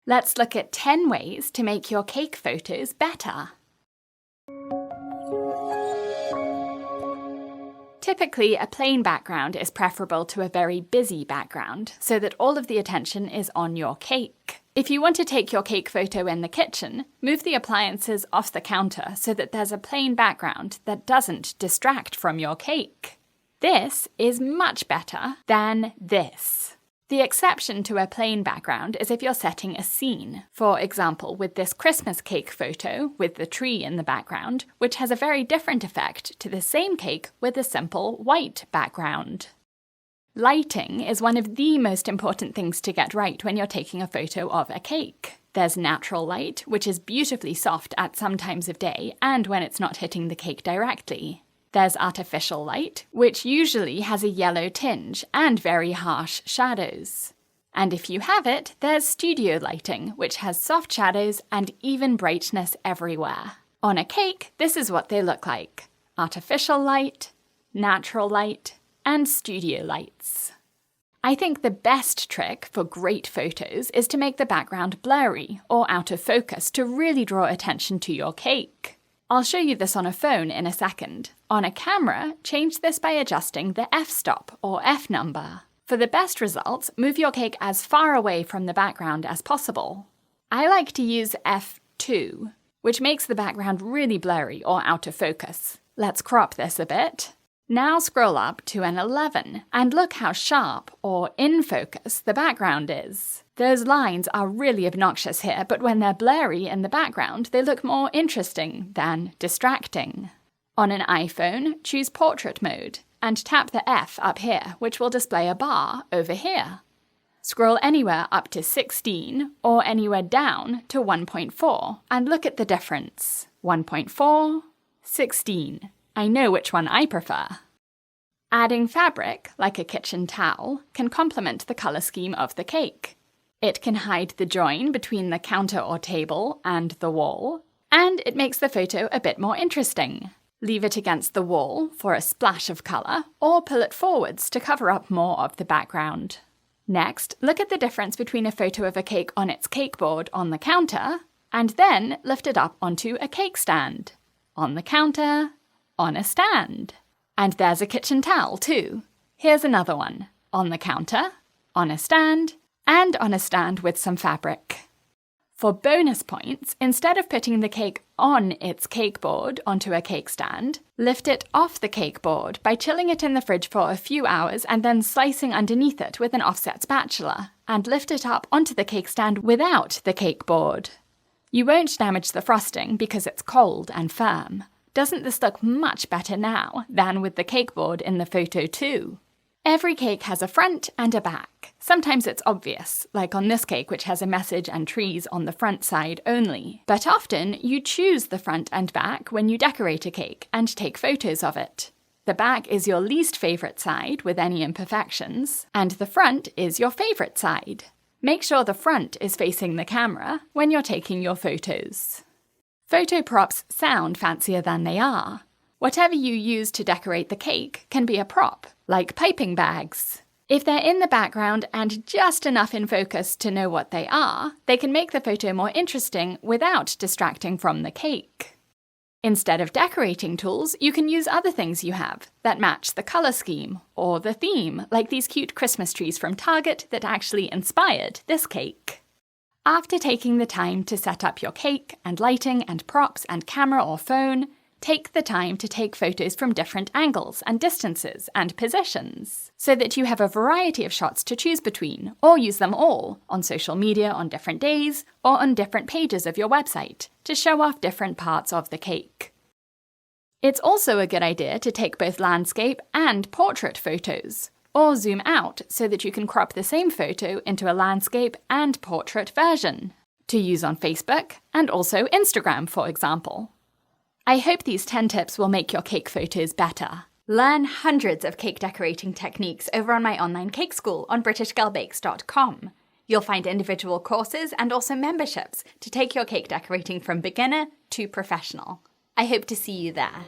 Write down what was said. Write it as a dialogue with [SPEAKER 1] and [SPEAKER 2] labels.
[SPEAKER 1] Let's look at 10 ways to make your cake photos better. Typically, a plain background is preferable to a very busy background, so that all of the attention is on your cake. If you want to take your cake photo in the kitchen, move the appliances off the counter so that there's a plain background that doesn't distract from your cake. This is much better than this. The exception to a plain background is if you're setting a scene. For example, with this Christmas cake photo with the tree in the background, which has a very different effect to the same cake with a simple white background. Lighting is one of the most important things to get right when you're taking a photo of a cake. There's natural light, which is beautifully soft at some times of day and when it's not hitting the cake directly. There's artificial light, which usually has a yellow tinge and very harsh shadows. And if you have it, there's studio lighting, which has soft shadows and even brightness everywhere. On a cake, this is what they look like: artificial light, natural light, and studio lights. I think the best trick for great photos is to make the background blurry or out of focus to really draw attention to your cake. I'll show you this on a phone in a second. On a camera, change this by adjusting the f-stop or f-number. For the best results, move your cake as far away from the background as possible. I like to use f2, which makes the background really blurry or out of focus. Let's crop this a bit. Now scroll up to an 11 and look how sharp or in focus the background is. Those lines are really obnoxious here, but when they're blurry in the background, they look more interesting than distracting. On an iPhone, choose Portrait Mode and tap the F up here, which will display a bar over here. Scroll anywhere up to 16 or anywhere down to 1.4 and look at the difference. 1.4, 16. I know which one I prefer. Adding fabric, like a kitchen towel, can complement the colour scheme of the cake. It can hide the join between the counter or table and the wall, and it makes the photo a bit more interesting. Leave it against the wall for a splash of colour, or pull it forwards to cover up more of the background. Next, look at the difference between a photo of a cake on its cake board on the counter, and then lift it up onto a cake stand. On the counter, on a stand. And there's a kitchen towel too. Here's another one. On the counter, on a stand, and on a stand with some fabric. For bonus points, instead of putting the cake on its cake board onto a cake stand, lift it off the cake board by chilling it in the fridge for a few hours and then slicing underneath it with an offset spatula, and lift it up onto the cake stand without the cake board. You won't damage the frosting because it's cold and firm. Doesn't this look much better now than with the cake board in the photo too? Every cake has a front and a back. Sometimes it's obvious, like on this cake which has a message and trees on the front side only. But often you choose the front and back when you decorate a cake and take photos of it. The back is your least favourite side with any imperfections, and the front is your favourite side. Make sure the front is facing the camera when you're taking your photos. Photo props sound fancier than they are. Whatever you use to decorate the cake can be a prop, like piping bags. If they're in the background and just enough in focus to know what they are, they can make the photo more interesting without distracting from the cake. Instead of decorating tools, you can use other things you have that match the colour scheme or the theme, like these cute Christmas trees from Target that actually inspired this cake. After taking the time to set up your cake and lighting and props and camera or phone, take the time to take photos from different angles and distances and positions, so that you have a variety of shots to choose between, or use them all on social media on different days or on different pages of your website to show off different parts of the cake. It's also a good idea to take both landscape and portrait photos, or zoom out so that you can crop the same photo into a landscape and portrait version, to use on Facebook and also Instagram, for example. I hope these 10 tips will make your cake photos better. Learn hundreds of cake decorating techniques over on my online cake school on britishgirlbakes.com. You'll find individual courses and also memberships to take your cake decorating from beginner to professional. I hope to see you there.